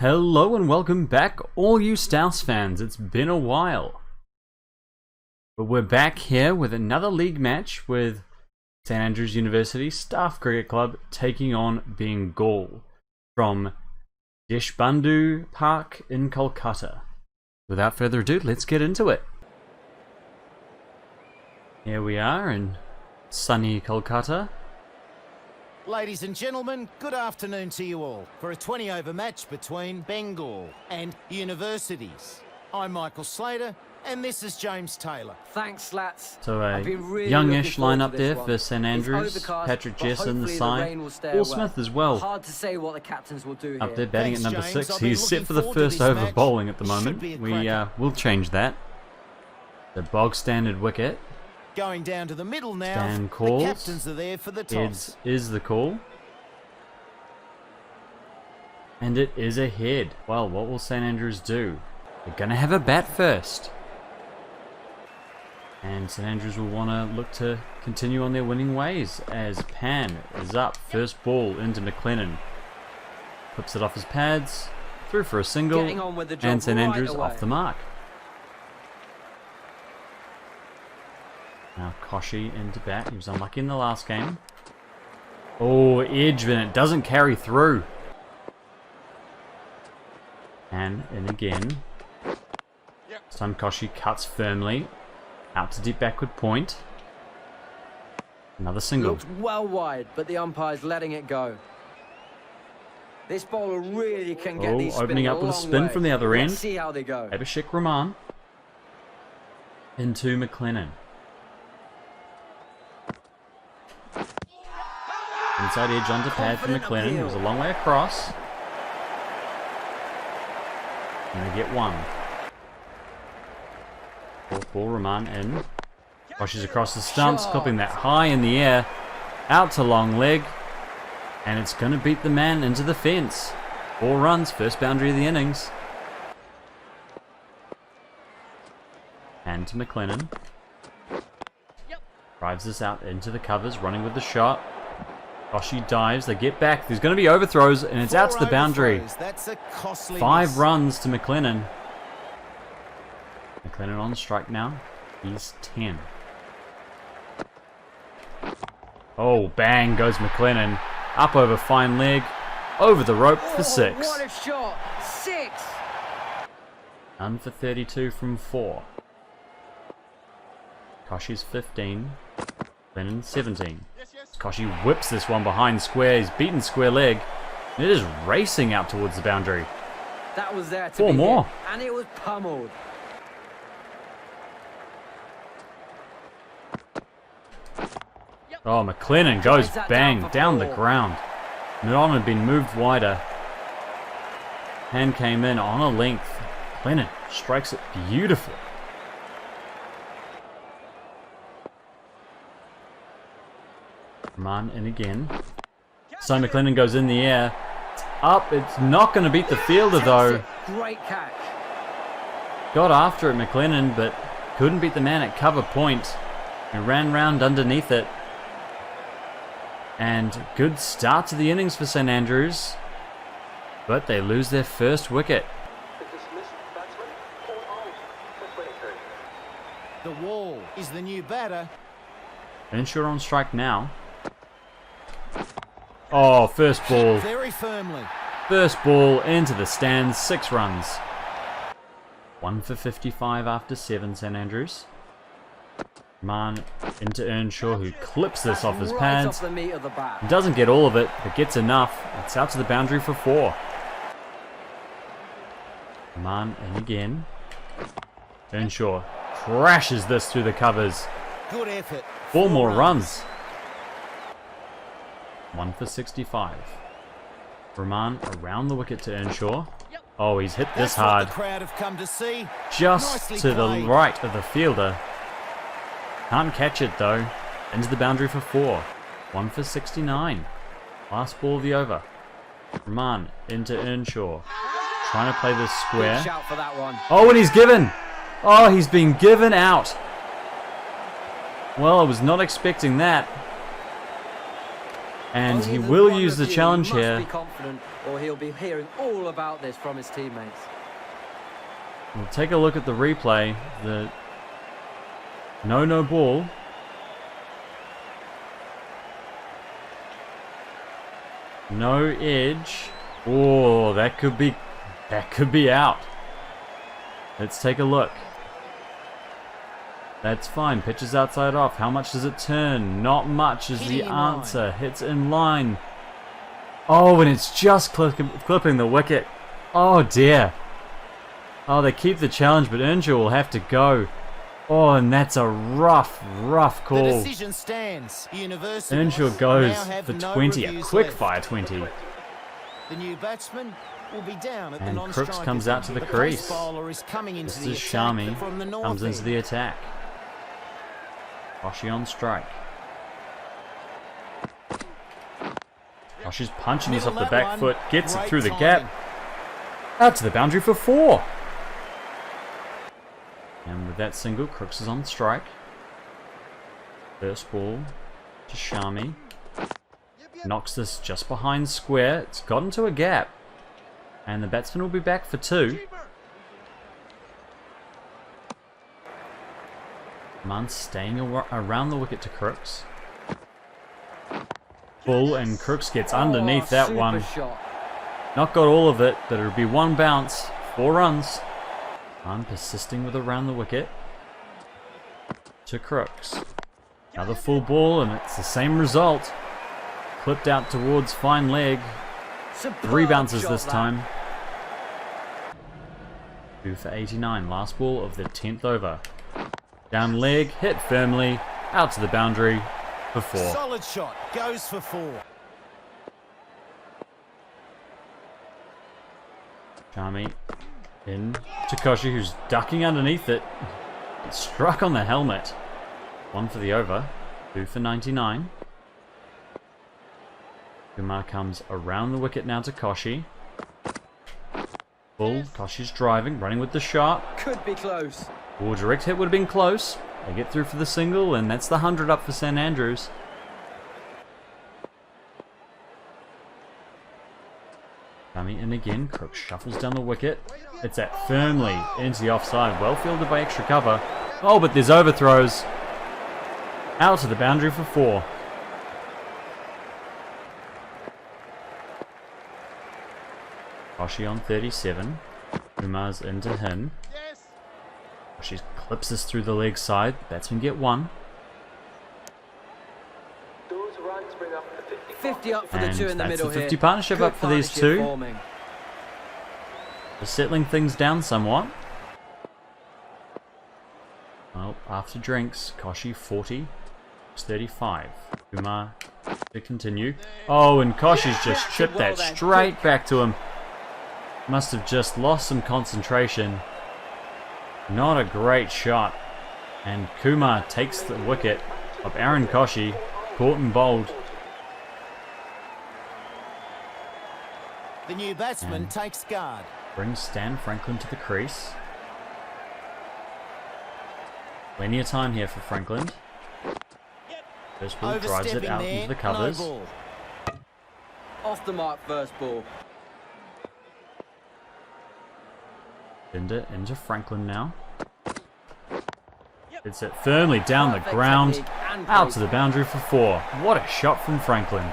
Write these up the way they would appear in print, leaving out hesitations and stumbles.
Hello and welcome back, all you StAUSCC fans. It's been a while. But we're back here with another league match with St Andrews University Staff Cricket Club taking on Bengal from Deshbandhu Park in Kolkata. Without further ado, let's get into it. Here we are in sunny Kolkata. Ladies and gentlemen, good afternoon to you all for a 20-over match between Bengal and Universities. I'm Michael Slater, and this is James Taylor. Thanks, lads. So a youngish lineup there for St Andrews. Patrick Jess in the side. Paul Smith as well. Hard to say what the captains will do up there batting Thanks, at number James. 6. He's set for the first over match. bowling at the moment. Should be a We cracker. will change that. The bog standard wicket. Going down to the middle now. Stan calls. The captains are there for the toss. Heads is the call. And it is a head. Well, what will St Andrews do? They're going to have a bat first. And St Andrews will want to look to continue on their winning ways as Pan is up. First ball into McLennan. Clips it off his pads. Through for a single. And St Andrews off the mark. Now Koshi into bat. He was unlucky in the last game. Oh, edge, and it doesn't carry through. And in again. This time Koshi cuts firmly. Out to deep backward point. Another single. Looked well wide, but the umpire's letting it go. This bowler really can get these opening up with a spin from the other end. Let's see how they go. Abhishek Rahman. Into McLennan. Inside edge onto pad for McLennan. It was a long way across. And they get one. Fourth ball, Rahman in. Washes across the stumps, clipping that high in the air. Out to long leg. And it's going to beat the man into the fence. 4 runs, first boundary of the innings. And to McLennan. Drives this out into the covers, running with the shot. Koshi dives, they get back. There's going to be overthrows, and it's out to the boundary. That's a costly 5 miss. runs to McLennan. McLennan on strike now. He's 10. Oh, bang goes McLennan. Up over fine leg. Over the rope for 6. What a shot! 6! None for 32 from 4. Koshi's 15. McLennan 17. Koshi whips this one behind square. He's beaten square leg. And it is racing out towards the boundary. That was there to 4 be more. hit, and it was pummeled. Oh, McLennan goes Drives that bang down for down the 4. ground. Miron had been moved wider. Hand came in on a length. McLennan strikes it beautiful. Rahman in again. So McLennan goes in the air. It's up. It's not going to beat the fielder though. Great catch. Got after it McLennan, but couldn't beat the man at cover point. He ran round underneath it. And good start to the innings for St Andrews. But they lose their first wicket. The wall is the new batter. Earnshaw on strike now. Oh, first ball. Very firmly. First ball into the stands. 6 runs. 1 for 55 after 7, St Andrews. Rahman into Earnshaw, who clips this off his Right pads. off the meat of the bat. Doesn't get all of it, but gets enough. It's out to the boundary for 4. Rahman in again. Earnshaw crashes this through the covers. Good effort. 4 more runs. 1 for 65. Rahman around the wicket to Earnshaw. Oh, he's hit this That's what hard. the crowd have come to see. Just Nicely to the played. right of the fielder. Can't catch it though. Into the boundary for 4. 1 for 69. Last ball of the over. Rahman into Earnshaw. Trying to play this square. Good shout for that one. Oh, and he's given. Oh, he's been given out. Well, I was not expecting that. And he Only will one use the review challenge must here. be confident, or he'll be hearing all about this from his teammates. We'll take a look at the replay. The no ball. No edge. Oh, that could be out. Let's take a look. That's fine. Pitches outside off. How much does it turn? Not much is the answer. Hits in line. Oh, and it's just clipping the wicket. Oh dear. Oh, they keep the challenge, but Earnshaw will have to go. Oh, and that's a rough call. The decision stands. University Earnshaw goes now have for no 20, a reviews quick left. fire 20. The new batsman will be down at the And non-striker. Crooks comes out to the crease. Bowler is coming into This the is attack Shami, from the north comes into end. the attack. Koshi on strike. Koshi's punching this off the Middle back that foot, one. gets it Great through the timing. gap. Out to the boundary for 4. And with that single, Crooks is on strike. First ball to Shami. Knocks this just behind square. It's got into a gap. And the batsman will be back for 2. Munn staying around the wicket to Crooks. Full, and Crooks gets underneath that super one. shot. Not got all of it, but it'll be 1 bounce. 4 runs. Munn persisting with around the wicket. To Crooks. Another full ball, and it's the same result. Clipped out towards fine leg. Superb 3 bounces shot, this that. time. 2 for 89. Last ball of the 10th over. Down leg, hit firmly. Out to the boundary for 4. Solid shot, goes for 4. Shami in to Koshi, who's ducking underneath it. It struck on the helmet. 1 for the over. 2 for 99. Kumar comes around the wicket now to Koshi. Full. Koshi's driving, running with the shot. Could be close. Oh, direct hit would have been close. They get through for the single, and that's the 100 up for St Andrews. Coming in again, Crooks shuffles down the wicket. It's that firmly into the offside, well fielded by extra cover. Oh, but there's overthrows. Out to the boundary for 4. Koshi on 37. Kumar's into him. She clips this through the leg side. Batsmen get 1. 50 up for the And 2 in the that's middle the 50 here. partnership Good up for these partnership 2. forming. They're settling things down somewhat. Well, after drinks, Koshi 40, 35. Kumar to continue. Oh, and Koshi's just chipped that straight back to him. Must have just lost some concentration. Not a great shot. And Kumar takes the wicket of Aaron Koshi, caught and bowled. The new batsman And takes guard. brings Stan Franklin to the crease. Plenty of time here for Franklin. First ball drives it Overstepping out there, into the covers. no ball. Off the mark first ball. Binder into Franklin now. Hits it firmly down the Perfect ground. technique and Out pace. to the boundary for 4. What a shot from Franklin.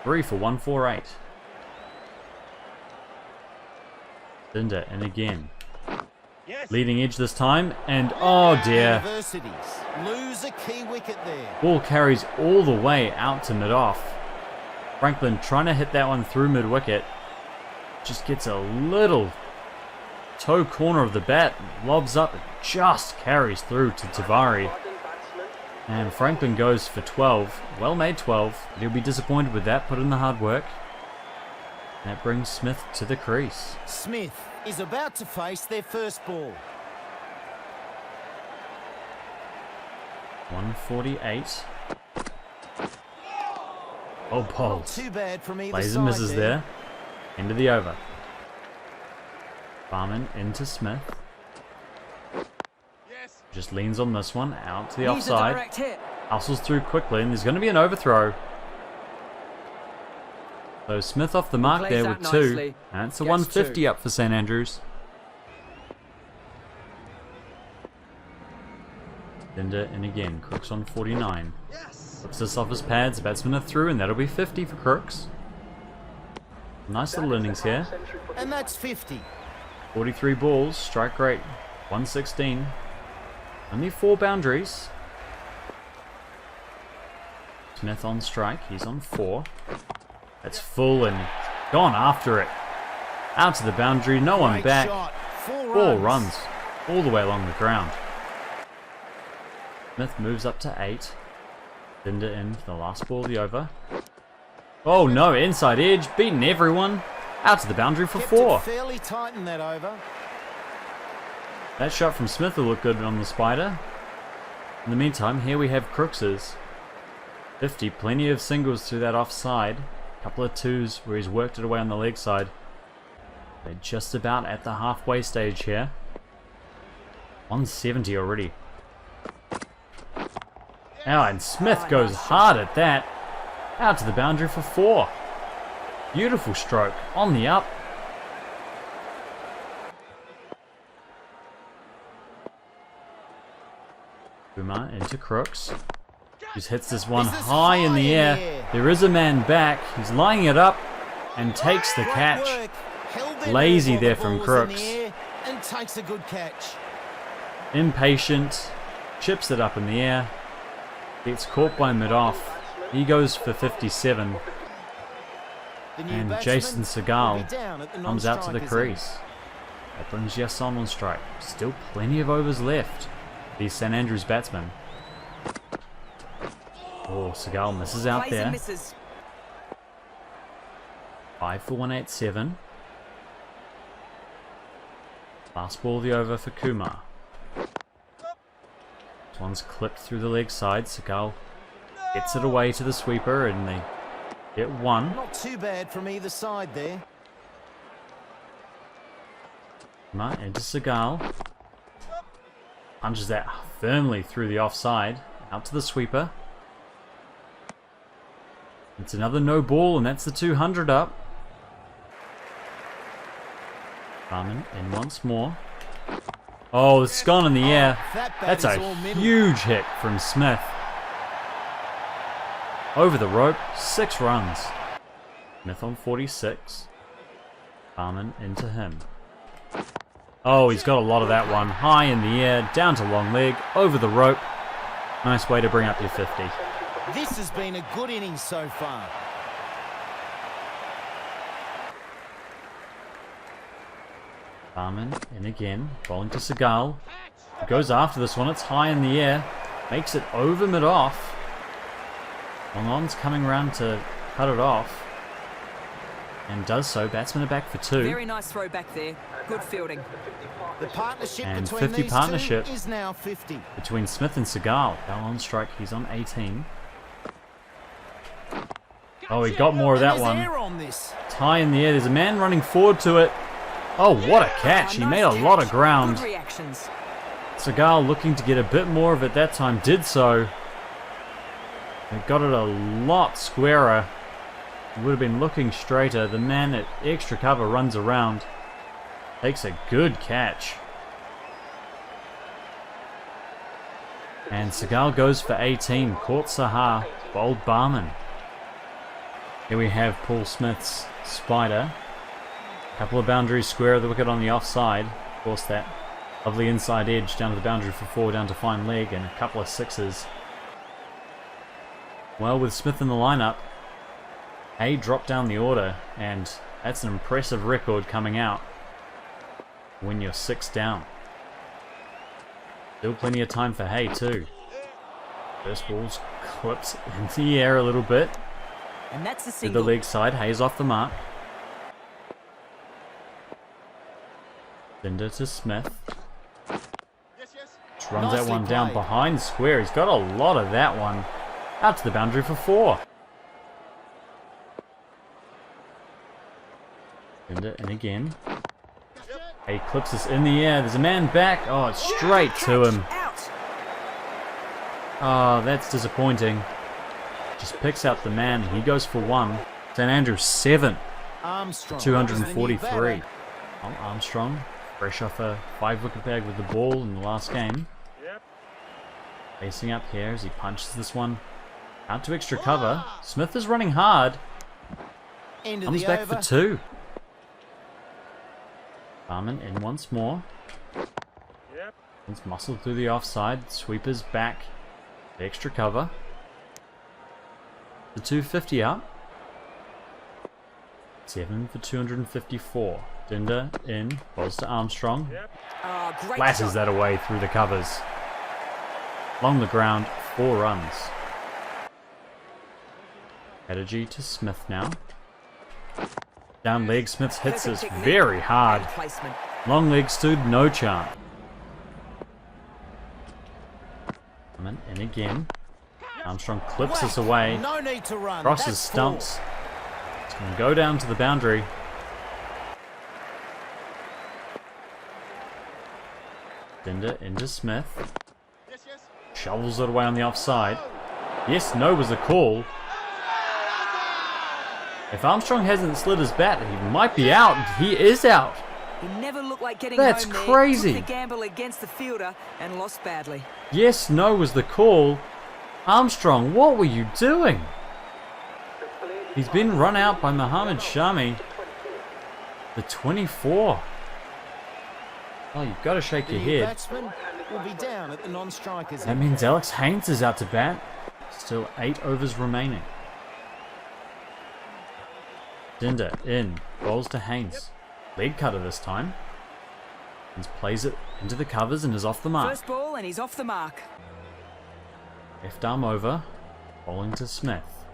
3 for 148. Binder in again. Leading edge this time, and oh dear. Universities lose a key wicket there. Ball carries all the way out to mid-off. Franklin trying to hit that one through mid-wicket. Just gets a little toe corner of the bat, lobs up, and just carries through to Tavari. And Franklin goes for 12. Well made 12. He'll be disappointed with that, put in the hard work. And that brings Smith to the crease. Smith is about to face their first ball. 148. Oh, Not bowls. too bad from either Plays side and misses there. there. End of the over. Barman into Smith. Just leans on this one, out to the Needs a offside. direct hit. Hustles through quickly, and there's going to be an overthrow. So Smith off the mark there with 2. And it's a 150 up for St Andrews. Linder in again. Crooks on 49. Flips this off his pads. Batsmen are through, and that'll be 50 for Crooks. Nice little innings here. And that's 50. 43 balls. Strike rate 116. Only 4 boundaries. Smith on strike. He's on 4. That's full and gone after it. Out to the boundary. No one back. 4 runs all the way along the ground. Smith moves up to 8. Linder in for the last ball of the over. Oh no, inside edge, beating everyone. Out to the boundary for 4. Fairly tight in that over. That shot from Smith will look good on the spider. In the meantime, here we have Crooks's 50, plenty of singles through that offside. Couple of 2s where he's worked it away on the leg side. They're just about at the halfway stage here. 170 already. Now, and Smith goes hard at that. Out to the boundary for 4. Beautiful stroke on the up. Kumar into Crooks. Just hits this one high in the air. There is a man back. He's lining it up and takes the catch. Lazy there from Crooks. And takes a good catch. Impatient. Chips it up in the air. Gets caught by mid-off. He goes for 57. And Jason Segal comes out to the crease. That brings Yasson on strike. Still plenty of overs left. These St Andrews batsmen. Oh, Segal misses out there. 5 for 187. Last ball of the over for Kumar. This one's clipped through the leg side. Segal gets it away to the sweeper and they get 1. Not too bad from either side there. Kumar into Segal. Punches that firmly through the offside. Out to the sweeper. It's another no ball, and that's the 200 up. Barman in once more. Oh, it's gone in the air. That's a huge hit from Smith. Over the rope, 6 runs. Smith on 46. Barman into him. Oh, he's got a lot of that one. High in the air, down to long leg, over the rope. Nice way to bring up your 50. This has been a good innings so far. Barman in again, bowling to Segal. Goes after this one, it's high in the air. Makes it over mid-off. Long-on's coming around to cut it off. And does so. Batsmen are back for 2. Very nice throw back there. Good fielding. The partnership And between 50 these partnership two is now 50. between Smith and Segal. Bell on strike, he's on 18. Oh, he got more of that one. It's high in the air. There's a man running forward to it. Oh, what a catch. He made a lot of ground. Good reactions. Segal looking to get a bit more of it that time. Did so. They got it a lot squarer. Would have been looking straighter. The man at extra cover runs around. Takes a good catch. And Segal goes for 18. Caught Sahar. Bowled Barman. Here we have Paul Smith's spider. Couple of boundaries square of the wicket on the offside. Of course, that lovely inside edge down to the boundary for 4, down to fine leg, and a couple of 6s. Well, with Smith in the lineup, Hay dropped down the order, and that's an impressive record coming out when you're 6 down. Still plenty of time for Hay too. First ball's clipped into the air a little bit. And that's the To single. the leg side, Hay's off the mark. Linder to Smith. Just runs that one down behind square. He's got a lot of that one. Out to the boundary for 4. Linder in again. He clips us in the air. There's a man back. Oh, it's straight to him. Out. Oh, that's disappointing. Just picks out the man. He goes for one. St Andrews 7. Armstrong. 243. Armstrong, fresh off a 5-wicket bag with the ball in the last game. Facing up here as he punches this one out to extra cover. Smith is running hard. Comes back for 2. Barman in once more. He's muscled through the offside. Sweepers back. The extra cover. The 250 up. 7 for 254. Dinder in. Balls to Armstrong. Flashes that away through the covers. Along the ground, 4 runs. Strategy to Smith now. Down leg, Smith hits this very hard. Long leg stood, no chance. In again. Armstrong clips this away. No need to run. Crosses stumps. It's going to go down to the boundary. Dinder into Smith. Shovels it away on the offside. Yes, no was the call. If Armstrong hasn't slid his bat, he might be out. He is out. He never looked like getting That's home there. crazy. Took the gamble against the fielder and lost badly. Yes, no was the call. Armstrong, what were you doing? He's been run out by Mohammed Shami. The 24. Oh, you've got to shake your head. Batsman will be down at the non-strikers. That means Alex Haynes is out to bat. Still 8 overs remaining. Dinder in. Bowls to Haynes. Leg cutter this time. Haynes plays it into the covers and is off the mark. First ball and he's off the mark. Left arm over. Bowling to Smith.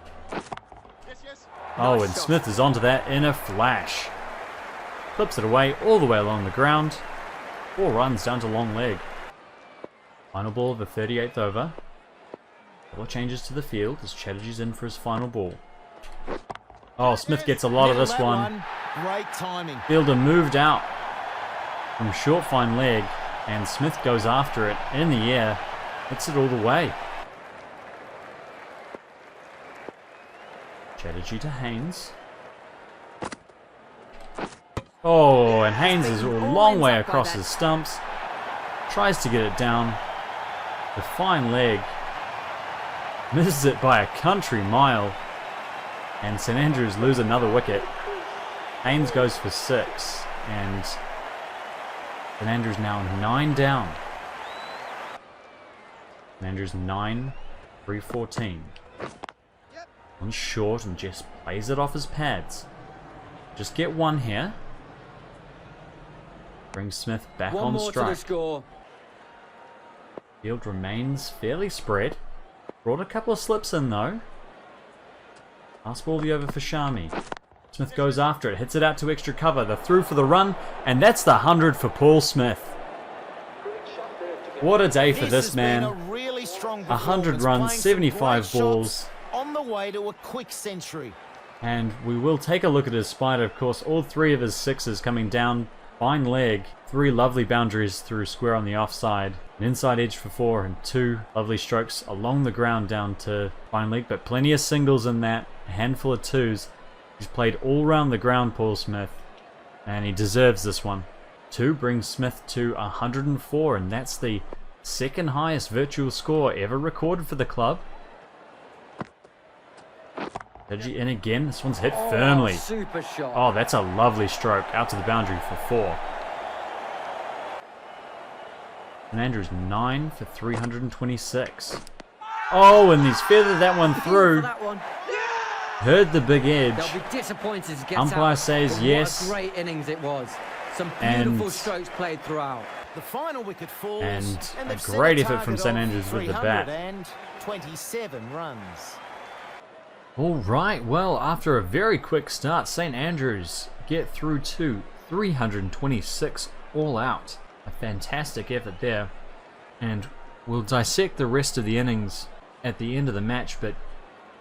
Oh, and Smith is onto that in a flash. Clips it away all the way along the ground. 4 runs down to long leg. Final ball of the 38th over. Ball changes to the field as Chatterjee's in for his final ball. Oh, Smith gets a lot of this one. Great timing. Fielder moved out from short fine leg, and Smith goes after it in the air. Hits it all the way. Chatterjee to Haynes. Oh, and Haynes is a long way across his stumps. Tries to get it down. The fine leg. Misses it by a country mile. And St Andrews lose another wicket. Haynes goes for 6. And St Andrews now 9 down. St Andrews 9, 314. One short and just plays it off his pads. Just get one here. Brings Smith back on strike. One more to the score. Field remains fairly spread. Brought a couple of slips in though. Last ball of the over for Shami. Smith goes after it, hits it out to extra cover. They're through for the run, and that's the 100 for Paul Smith. What a day for this man. 100 runs, 75 balls. On the way to a quick century. And we will take a look at his spider. Of course, all 3 of his 6s coming down. Fine leg. 3 lovely boundaries through square on the offside. An inside edge for 4 and 2 lovely strokes along the ground down to fine leg. But plenty of singles in that. A handful of 2s. He's played all around the ground, Paul Smith. And he deserves this one. 2 brings Smith to 104. And that's the second highest virtual score ever recorded for the club. Chatterjee in again. This one's hit firmly. Super shot. Oh, that's a lovely stroke out to the boundary for 4. And Andrews 9 for 326. Oh, and he's feathered that one through. Heard the big edge. They'll be disappointed to get Umpire out, says but yes. What a great innings it was. Some beautiful And- strokes played throughout. The final wicket falls, And a they've set great a effort from target St of Andrews with the bat. 327 runs. Alright, well, after a very quick start, St Andrews get through to 326 all out. A fantastic effort there. And we'll dissect the rest of the innings at the end of the match, but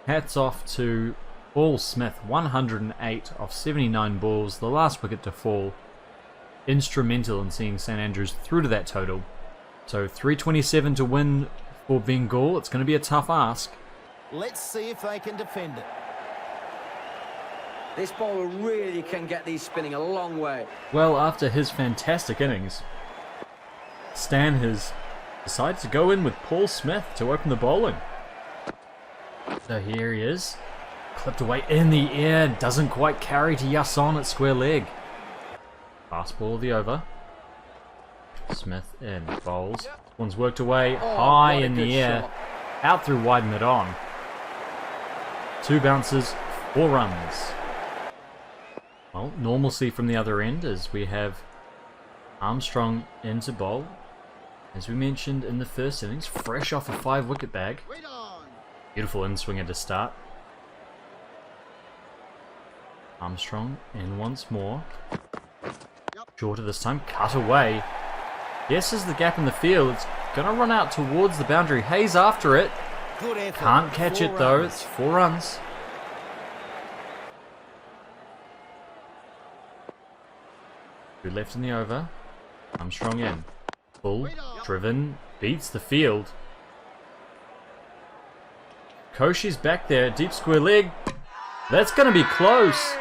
hats off to Paul Smith. 108 off 79 balls, the last wicket to fall. Instrumental in seeing St Andrews through to that total. So 327 to win For Bengal, it's going to be a tough ask. Let's see if they can defend it. This bowler really can get these spinning a long way. Well, after his fantastic innings, Stan has decided to go in with Paul Smith to open the bowling. So here he is. Clipped away in the air, doesn't quite carry to Yason at square leg. Fast ball of the over. Smith in, bowls. One's worked away high in the air, out through wide mid on. 2 bounces, 4 runs. Well, normalcy from the other end as we have Armstrong into bowl. As we mentioned in the first innings, fresh off a 5-wicket bag. Beautiful in-swinger to start. Armstrong in once more. Shorter this time, cut away. Guesses the gap in the field. It's going to run out towards the boundary. Hayes after it. Good effort. Can't catch 4 it though. runs. It's 4 runs. Two left in the over. Armstrong in. Full, driven, beats the field. Koshi's back there, deep square leg. That's going to be close.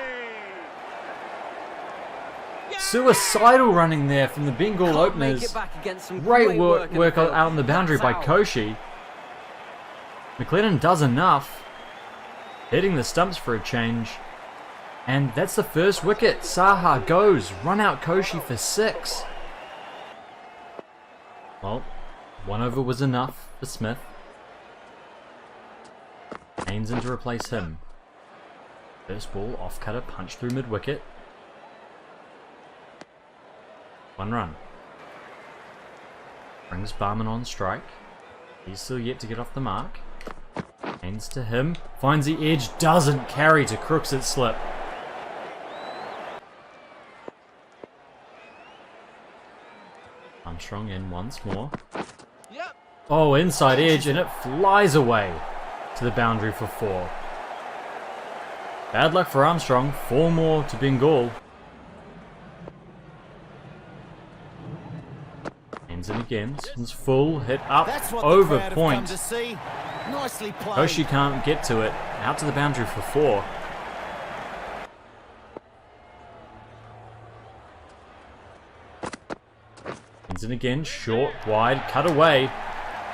Suicidal running there from the Bengal Can't openers. make it back against some Great work in the field. out on the boundary by That's out. Koshi. McLennan does enough. Hitting the stumps for a change. And that's the first wicket. Saha goes. Run out Koshi for 6. Well, 1 over was enough for Smith. Haynes in to replace him. First ball, off cutter, punch through mid wicket. 1 run. Brings Barman on strike. He's still yet to get off the mark. Haynes to him. Finds the edge. Doesn't carry to Crooks at slip. Armstrong in once more. Oh, inside edge, and it flies away to the boundary for 4. Bad luck for Armstrong. 4 more to Bengal. Ends in again. Spins full, hit up, That's what over the crowd have come point. to see. Nicely played. Koshi can't get to it. Out to the boundary for 4. Ends in again. Short, wide, cut away.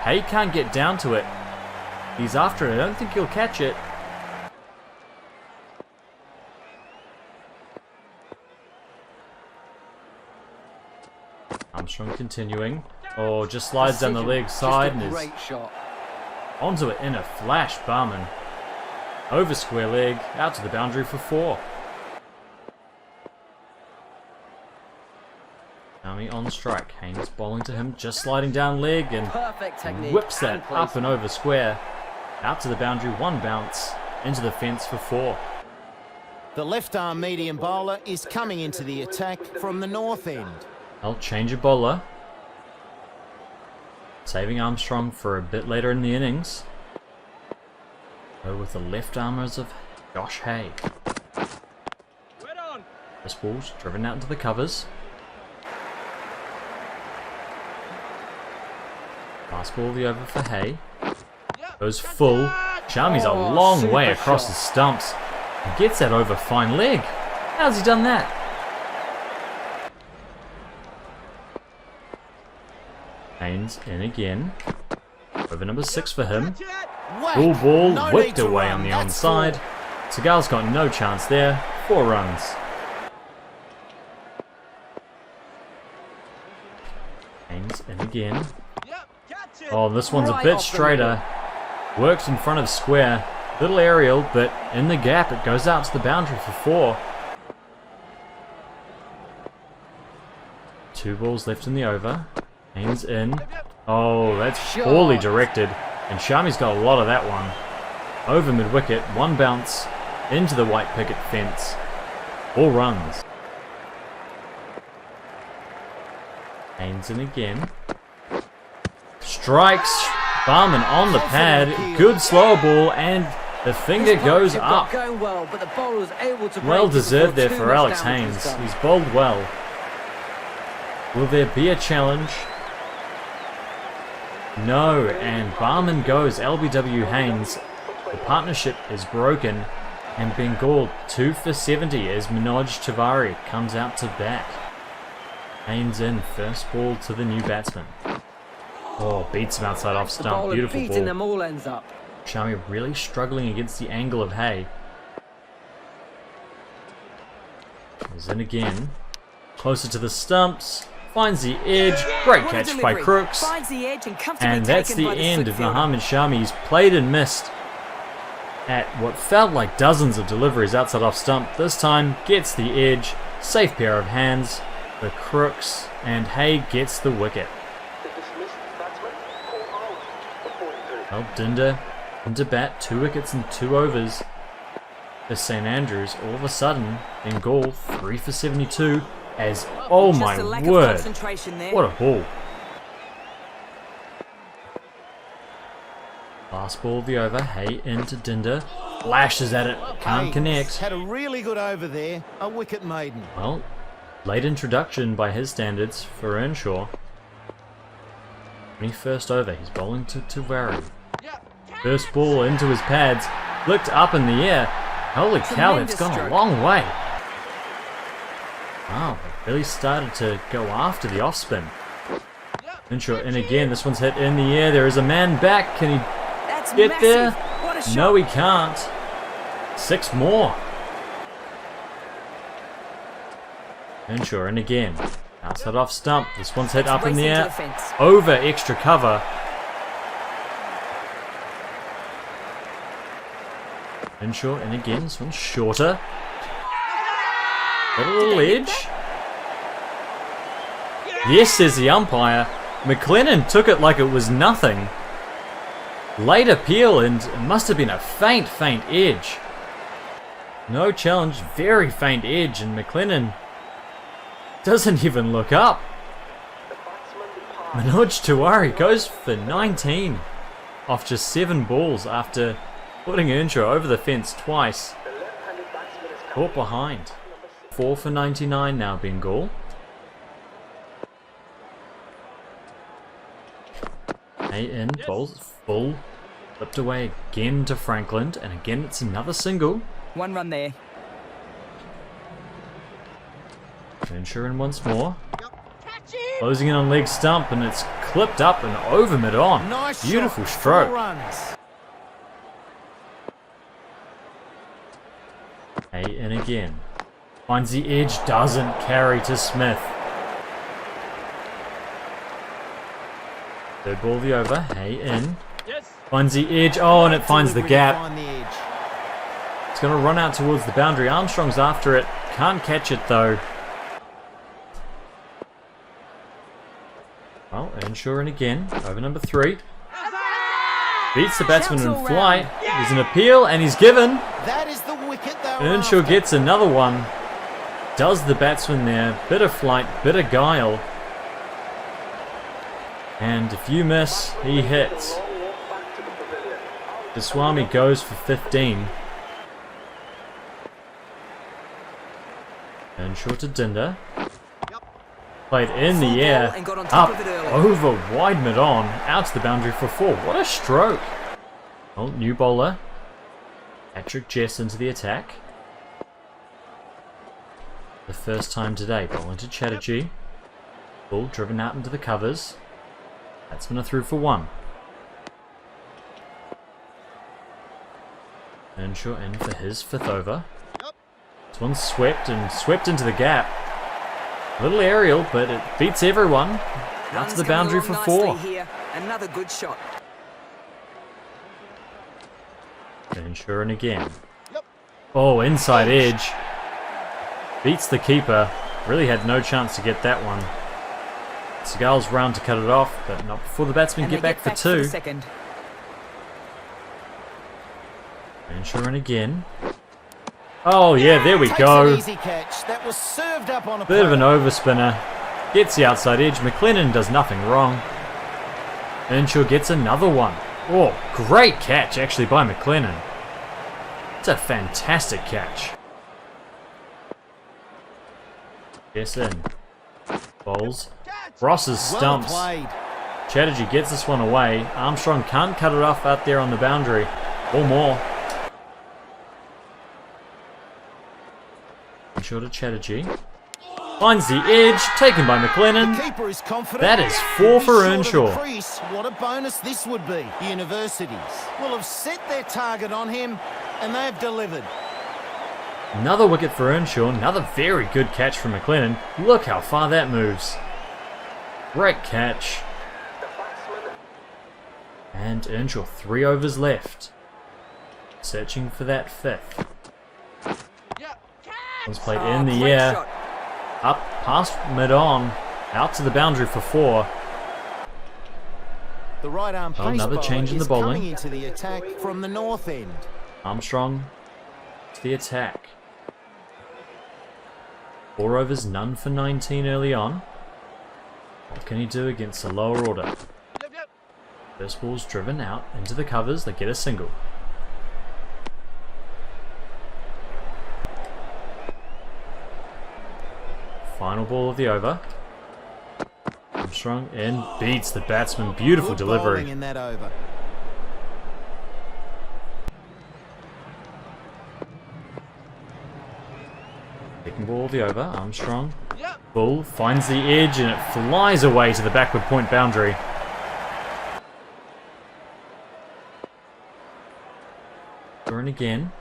Hay can't get down to it. He's after it. I don't think he'll catch it. Armstrong continuing. Oh, just slides down the leg side and Just a is great shot. onto it in a flash. Barman. Over square leg. Out to the boundary for 4. Army on strike. Haynes bowling to him. Just sliding down leg and Perfect technique. whips and that up and placement. over square. Out to the boundary. 1 bounce. Into the fence for 4. The left-arm medium bowler is coming into the attack from the north end. I'll change a bowler. Saving Armstrong for a bit later in the innings. Go with the left armers of Josh Hay. This ball's driven out into the covers. Fast ball the over for Hay. Goes full. Shami's a Oh, long way super across shot. the stumps. And gets that over fine leg. How's he done that? Haynes in again. Over number 6 for him. Whack. Full ball No whipped need to away run. on the That's onside. 4. Seagal's got no chance there. 4 runs. Haynes in again. Oh, this one's a Right bit off the straighter. Works in front of square. Little aerial, but in the gap it goes out to the boundary for 4. 2 balls left in the over. Haynes in. Oh, that's poorly Shot. directed. And Shami's got a lot of that one. Over mid-wicket, 1 bounce into the white picket fence. 4 runs. Haynes in again. Strikes. Barman on the pad. Good slow ball, and the finger This goes partnership got up. going well, but the bowler was able to Well break it deserved before there too for much Alex damage was Haynes. done. He's bowled well. Will there be a challenge? No, and Barman goes. LBW Haynes. The partnership is broken. And Bengal 2 for 70 as Manoj Tiwari comes out to bat. Haynes in, first ball to the new batsman. Oh, beats him outside off stump. Beautiful beating them ball. all ends up. Shami really struggling against the angle of Hay. Is in again. Closer to the stumps. Finds the edge. Great What a catch by delivery. Crooks. Finds the edge and comfortably And that's taken the by the end slip of fielder. Mohammed Shami. He's played and missed at what felt like dozens of deliveries outside off stump. This time gets the edge. Safe pair of hands. The Crooks. And Hay gets the wicket. Well, Dinder into bat. 2 wickets in 2 overs. For St Andrews, all of a sudden, Bengal 3 for 72 as, oh Just my a lack word, of concentration there. what a ball. Last ball of the over, Hay into Dinder, flashes at it, can't Haynes connect. had a really good over there, a wicket maiden. Well, late introduction by his standards for Earnshaw. 21st over, he's bowling to Tiwari. First ball into his pads, flicked up in the air. Holy cow, that's Tremendous gone a stroke. long way. Wow, they really started to go after the off spin. Earnshaw in again, this one's hit in the air. There is a man back, can he That's get massive. there? What a shot. No, he can't. 6 more. Earnshaw in again. Outside off stump. This one's hit up in the Racing to air. the fence. Over extra cover. Earnshaw in again. This one's shorter. Got a little edge. Yes, says the umpire. McLennan took it like it was nothing. Late appeal, and it must have been a faint edge. No challenge, very faint edge, and McLennan doesn't even look up. Manoj Tiwari goes for 19 off just 7 balls after putting Earnshaw over the fence twice. Caught behind. 4 for 99 now, Bengal. Hay in, bowls full. Flipped away again to Franklin, and again it's another single. 1 run there. Earnshaw in once more. Closing in on leg stump, and it's clipped up and over mid on. Nice Beautiful shot, 4 stroke. runs. Hay in again. Finds the edge, doesn't carry to Smith. Third ball of the over, Hay in. Finds the edge, oh, and it finds the Delivery to gap. find the edge. It's going to run out towards the boundary. Armstrong's after it. Can't catch it though. Well, Earnshaw in again. Over number 3. Beats the batsman in Shouts all flight. round. There's an appeal and he's given. That is the wicket they were Earnshaw after. gets another one. Does the batsman there. Bit of flight, bit of guile. And if you miss, he hits. Swami goes for 15. Earnshaw to Dinder. Played in the air, and got on top up, of it early. over, wide mid on, out to the boundary for 4. What a stroke! Well, new bowler. Patrick Jess into the attack. The first time today, bowling to Chatterjee. Ball driven out into the covers. Batsman are through for 1. Earnshaw in for his 5th over. This one's swept and swept into the gap. Little aerial, but it beats everyone. Out Runs to the coming boundary along for 4. nicely here. Another good shot. Earnshaw in again. Oh, inside edge. Beats the keeper. Really had no chance to get that one. Seagal's round to cut it off, but not before the batsmen And get they back for the 2. second. Earnshaw in again. Oh yeah, there we Takes go. an easy catch. That was served up on a Bit of an platter. overspinner. Gets the outside edge. McLennan does nothing wrong. Earnshaw gets another one. Oh, great catch actually by McLennan. It's a fantastic catch. Yes in. Bowls. Ross's Well stumps. played. Chatterjee gets this one away. Armstrong can't cut it off out there on the boundary. Or more. Short to Chatterjee. Finds the edge, taken by McLennan. The keeper is confident. That is 4 for Short of the Earnshaw. crease. What a bonus this would be. Universities will have set their target on him, and they've delivered. Another wicket for Earnshaw. Another very good catch from McLennan. Look how far that moves. Great catch. And Earnshaw 3 overs left. Searching for that 5th. Was played in the great air. shot. Up past mid-on. Out to the boundary for 4. The right arm pace another bowler change in the is bowling. coming into the attack from the north end. Armstrong to the attack. 4 overs, none for 19 early on. What can he do against a lower order? First ball's driven out into the covers. They get a single. Final ball of the over. Armstrong in, beats the batsman. Beautiful Good delivery. bowling in that over. Second ball of the over. Armstrong. Bull finds the edge and it flies away to the backward point boundary. Going again.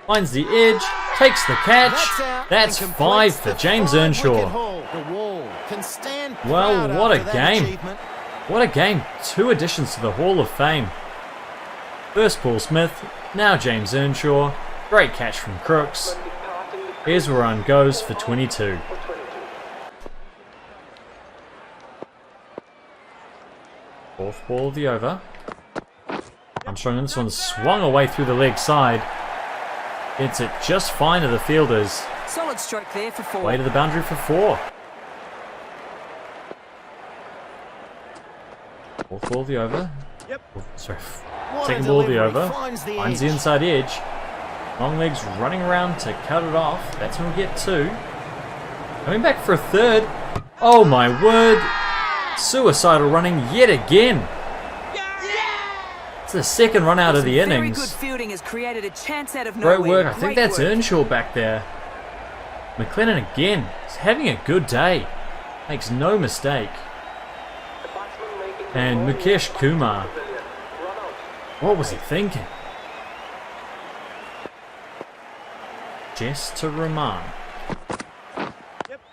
Finds the edge. Takes the catch. That's and 5 completes for the James 5-wicket Earnshaw. haul. The wall can stand Well, proud what a after that game. achievement. What a game. 2 additions to the Hall of Fame. First Paul Smith, now James Earnshaw. Great catch from Crooks. Here's where run goes for 22. Fourth ball of the over. Armstrong in this one swung away through the leg side. Gets it just fine to the fielders. Solid stroke there for 4. Way to the boundary for 4. Fourth ball of the over. Sorry. What a Second ball of the delivery. over. Finds the Finds edge. the inside edge. Long legs running around to cut it off. Batsman will get 2. Coming back for a 3rd. Oh my word. Suicidal running yet again. It's the second run out of the Very innings. good fielding has created a chance out of nowhere. Great work. I think Great that's work. Earnshaw back there. McLennan again. He's having a good day. Makes no mistake. And Mukesh Kumar. What was he thinking? Just to Rahman.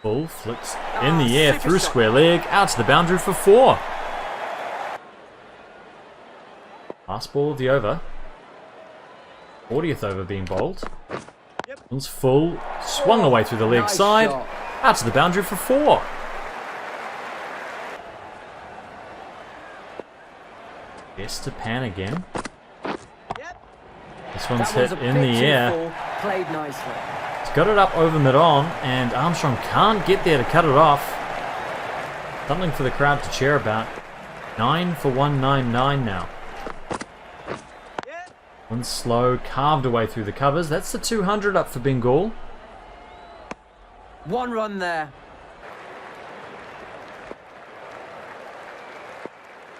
Bull flips in the air through square leg. Out to the boundary for 4. Last ball of the over. 40th over being bowled. One's full. Swung away through the leg Nice side. shot. Out to the boundary for 4. Yes to Pan again. This one's That was hit a in the pitching air. ball, played nicely. He's got it up over mid-on, and Armstrong can't get there to cut it off. Something for the crowd to cheer about. 9 for 199 now. One slow, carved away through the covers. That's the 200 up for Bengal. 1 run there.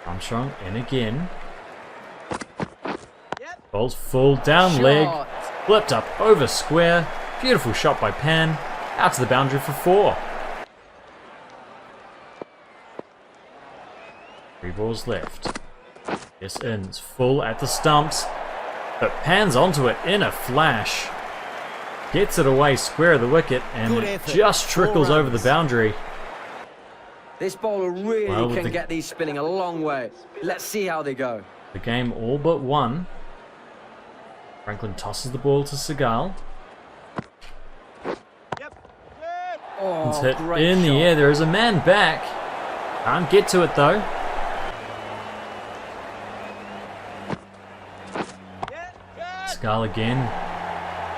Armstrong in again. Bowls full down leg. Shot. Flipped up over square. Beautiful shot by Pan. Out to the boundary for 4. 3 balls left. This ends full at the stumps. But Pan's onto it in a flash. Gets it away square of the wicket and Good it effort. just trickles 4 over the runs. boundary. This bowler really Well, with can the- get these spinning a long way. Let's see how they go. The game all but won. Franklin tosses the ball to Seagal. Oh, It's hit great in the shot. air. There is a man back. Can't get to it though. Seagal again.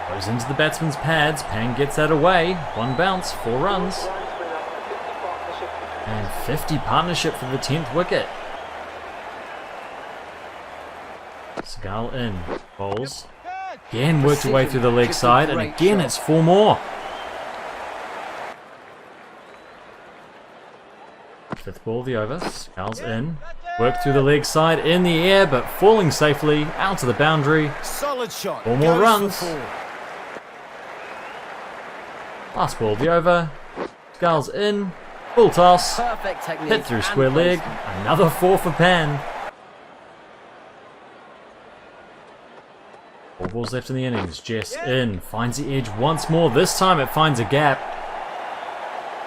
Goes into the batsman's pads. Pan gets that away. 1 bounce, 4 runs. And 50 partnership for the 10th wicket. Seagal in. Bowls. Again worked away through the leg Just a side. And great again shot. it's 4 more. Fifth ball of the over. Scales in. Work through the leg side in the air, but falling safely out to the boundary. Solid shot. 4 more Goes runs. for 4. Last ball of the over. Scales in. Full toss. Perfect technique. Hit through and square leg. placement. Another 4 for Pan. 4 balls left in the innings. Jess in. Finds the edge once more. This time it finds a gap.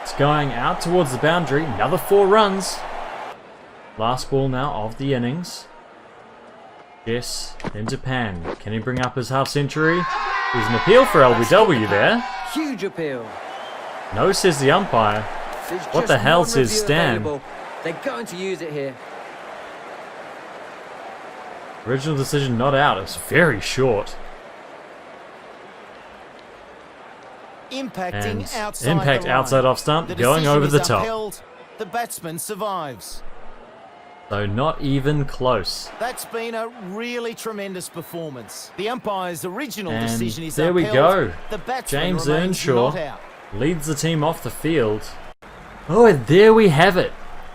It's going out towards the boundary. Another 4 runs. Last ball now of the innings. Jess into Pan. Can he bring up his half century? There's an appeal for LBW there. Huge appeal. No, says the umpire. There's What just the hell one says review Stan? available. They're going to use it here. Original decision not out. It's very short. Impacting And outside impact the line. outside off stump, The going decision over is the top. upheld. The batsman survives. So not even close. That's been a really tremendous performance. The umpire's original And decision is there we upheld. go. The batsman James remains Earnshaw not out. leads the team off the field. Oh, and there we have it.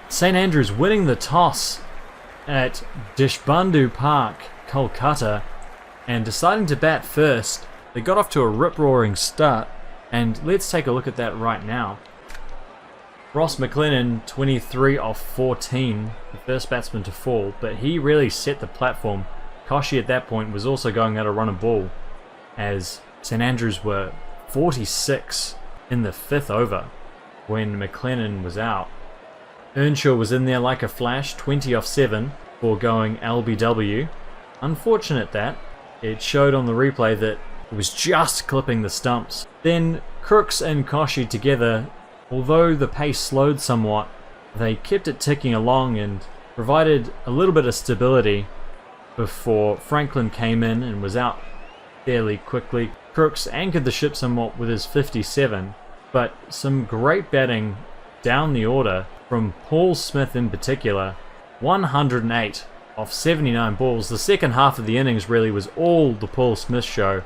St Andrews winning the toss at Deshbandhu Park, Kolkata, and deciding to bat first. They got off to a rip-roaring start, and let's take a look at that right now. Ross McLennan, 23 off 14, the first batsman to fall, but he really set the platform. Koshi at that point was also going at a run of ball, as St Andrews were 46 in the 5th over when McLennan was out. Earnshaw was in there like a flash, 20 off 7 for going LBW. Unfortunate that. It showed on the replay that it was just clipping the stumps. Then Crooks and Koshi together, although the pace slowed somewhat, they kept it ticking along and provided a little bit of stability before Franklin came in and was out fairly quickly. Crooks anchored the ship somewhat with his 57, but some great batting down the order from Paul Smith in particular. 108 off 79 balls. The second half of the innings really was all the Paul Smith show.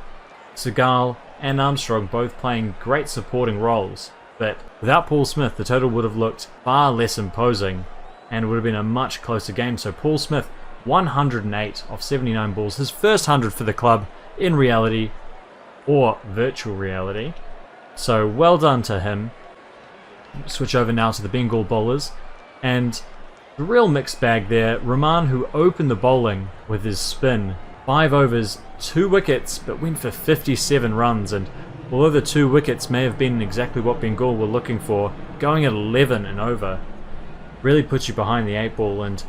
Segal and Armstrong both playing great supporting roles, but without Paul Smith the total would have looked far less imposing and would have been a much closer game. So Paul Smith, 108 off 79 balls, his first 100 for the club in reality or virtual reality. So well done to him. Switch over now to the Bengal bowlers, and the real mixed bag there. Rahman, who opened the bowling with his spin, 5 overs, 2 wickets, but went for 57 runs, and although the 2 wickets may have been exactly what Bengal were looking for, going at 11 and over really puts you behind the 8 ball, and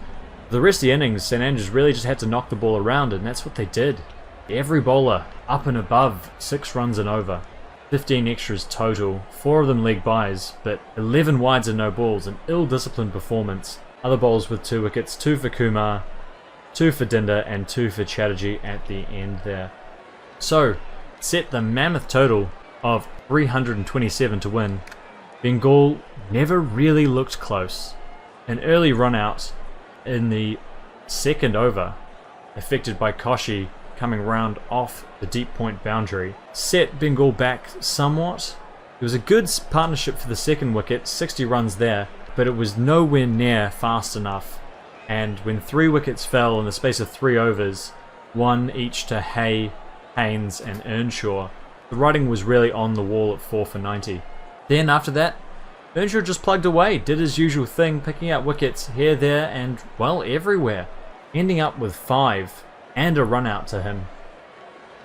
the rest of the innings St Andrews really just had to knock the ball around, and that's what they did. Every bowler up and above 6 runs and over. 15 extras total, 4 of them leg byes, but 11 wides and no balls, an ill-disciplined performance. Other bowls with 2 wickets, 2 for Kumar, 2 for Dinder, and 2 for Chatterjee at the end there. So, set the mammoth total of 327 to win. Bengal never really looked close. An early run out in the second over, affected by Koshi coming round off the deep point boundary, set Bengal back somewhat. It was a good partnership for the second wicket, 60 runs there, but it was nowhere near fast enough. And when 3 wickets fell in the space of 3 overs, 1 each to Hay, Haynes and Earnshaw, the writing was really on the wall at 4 for 90. Then after that, Earnshaw just plugged away, did his usual thing, picking up wickets here, there and, well, everywhere, ending up with 5 and a run out to him.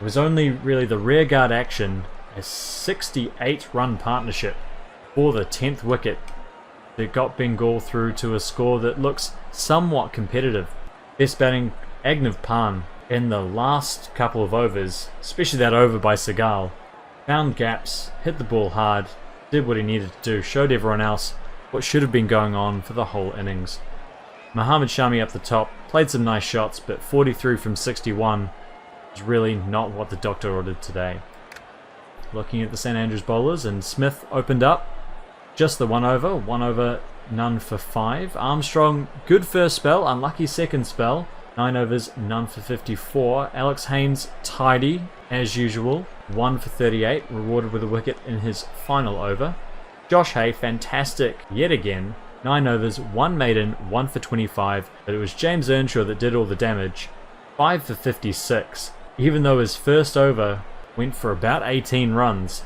It was only really the rearguard action, a 68 run partnership for the 10th wicket, that got Bengal through to a score that looks somewhat competitive. Best batting Agnev Pan in the last couple of overs, especially that over by Segal, found gaps, hit the ball hard, did what he needed to do, showed everyone else what should have been going on for the whole innings. Mohammad Shami up the top, played some nice shots, but 43 from 61 is really not what the doctor ordered today. Looking at the St Andrews bowlers, and Smith opened up, just the 1 over, none for 5. Armstrong, good first spell, unlucky second spell, 9 overs, none for 54. Alex Haynes, tidy as usual, 1 for 38, rewarded with a wicket in his final over. Josh Hay, fantastic yet again, 9 overs, 1 maiden, 1 for 25, but it was James Earnshaw that did all the damage, 5 for 56, even though his first over went for about 18 runs,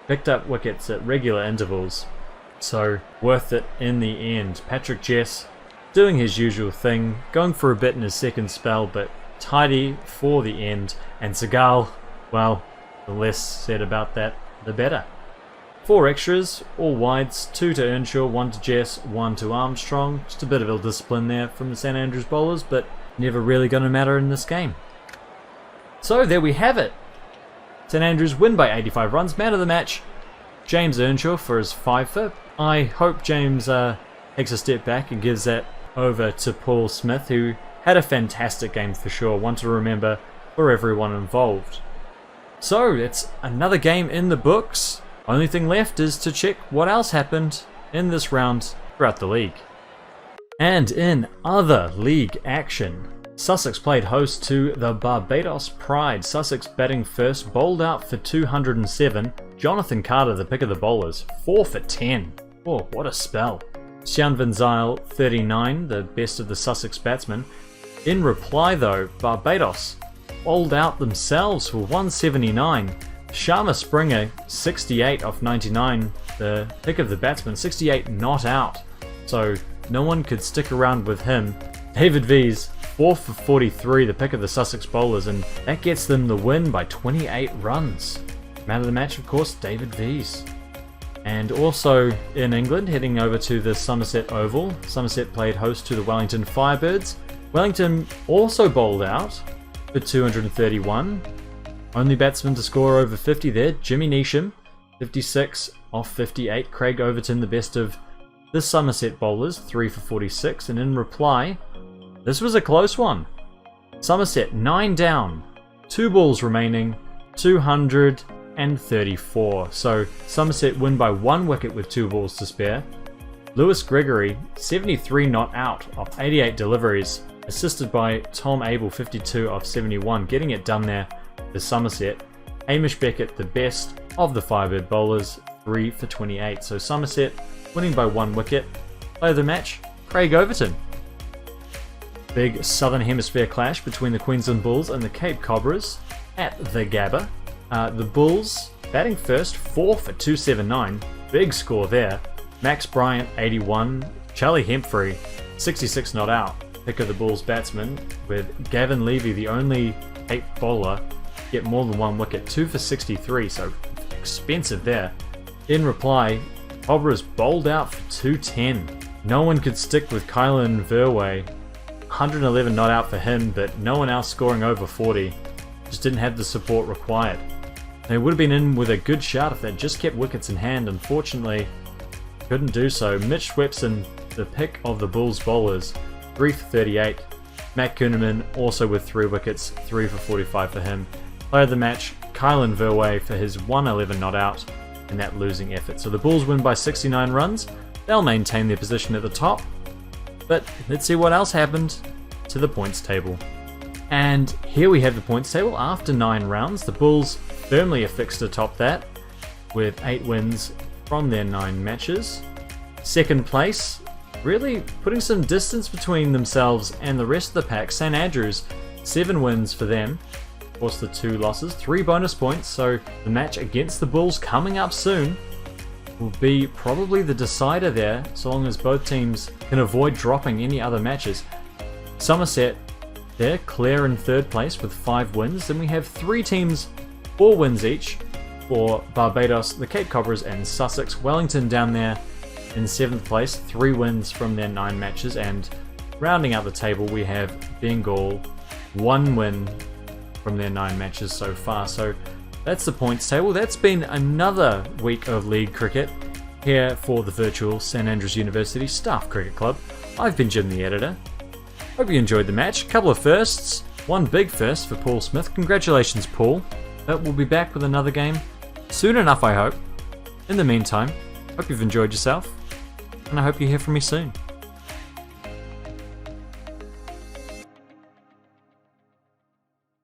picked up wickets at regular intervals, so worth it in the end. Patrick Jess doing his usual thing, going for a bit in his second spell, but tidy for the end, and Seagal, well, the less said about that, the better. 4 extras, all wides, 2 to Earnshaw, 1 to Jess, 1 to Armstrong. Just a bit of ill discipline there from the St Andrews bowlers, but never really going to matter in this game. So there we have it. St Andrews win by 85 runs. Man of the match, James Earnshaw for his 5-for. I hope James takes a step back and gives that over to Paul Smith, who had a fantastic game for sure. One to remember for everyone involved. So it's another game in the books. Only thing left is to check what else happened in this round throughout the league. And in other league action, Sussex played host to the Barbados Pride. Sussex batting first, bowled out for 207. Jonathan Carter, the pick of the bowlers, 4 for 10. Oh, what a spell. Sian Van Zyl, 39, the best of the Sussex batsmen. In reply though, Barbados bowled out themselves for 179. Sharma Springer, 68 off 99, the pick of the batsman, 68 not out. So no one could stick around with him. David V's, 4 for 43, the pick of the Sussex bowlers, and that gets them the win by 28 runs. Man of the match, of course, David V's. And also in England, heading over to the Somerset Oval, Somerset played host to the Wellington Firebirds. Wellington also bowled out for 231. Only batsman to score over 50 there, Jimmy Neesham, 56 off 58. Craig Overton, the best of the Somerset bowlers, 3 for 46. And in reply, this was a close one. Somerset 9 down, 2 balls remaining, 234. So Somerset win by 1 wicket with 2 balls to spare. Lewis Gregory, 73 not out off 88 deliveries, assisted by Tom Abel, 52 off 71, getting it done there for Somerset. Hamish Beckett, the best of the Firebird bowlers, 3 for 28. So Somerset winning by 1 wicket. Player of the match, Craig Overton. Big Southern Hemisphere clash between the Queensland Bulls and the Cape Cobras at the Gabba. The Bulls batting first, 4 for 279. Big score there. Max Bryant, 81. Charlie Hemphrey, 66 not out. Pick of the Bulls batsman, with Gavin Levy, the only Cape bowler, get more than 1 wicket, 2 for 63, so expensive there. In reply, Cobras bowled out for 210. No one could stick with Kylan Verway. 111 not out for him, but no one else scoring over 40. Just didn't have the support required. They would have been in with a good shout if they just kept wickets in hand. Unfortunately, couldn't do so. Mitch Swepson, the pick of the Bulls bowlers, 3 for 38. Matt Kuhneman also with 3 wickets, 3 for 45 for him. Player of the match, Kylan Verway for his 111 not out in that losing effort. So the Bulls win by 69 runs. They'll maintain their position at the top. But let's see what else happened to the points table. And here we have the points table after 9 rounds. The Bulls firmly affixed atop that with 8 wins from their 9 matches. Second place, really putting some distance between themselves and the rest of the pack. St Andrews, 7 wins for them. Of course, the 2 losses, 3 bonus points. So the match against the Bulls coming up soon will be probably the decider there, so long as both teams can avoid dropping any other matches. Somerset, they're clear in 3rd place with 5 wins. Then we have 3 teams, 4 wins each for Barbados, the Cape Cobras and Sussex. Wellington down there in 7th place, 3 wins from their 9 matches. And rounding out the table we have Bengal, 1 win from their 9 matches so far. So that's the points table. That's been another week of league cricket here for the virtual St Andrews University Staff Cricket Club. I've been Jim, the editor. Hope you enjoyed the match. Couple of firsts. 1 big first for Paul Smith. Congratulations, Paul. But we'll be back with another game soon enough, I hope. In the meantime, hope you've enjoyed yourself, and I hope you hear from me soon.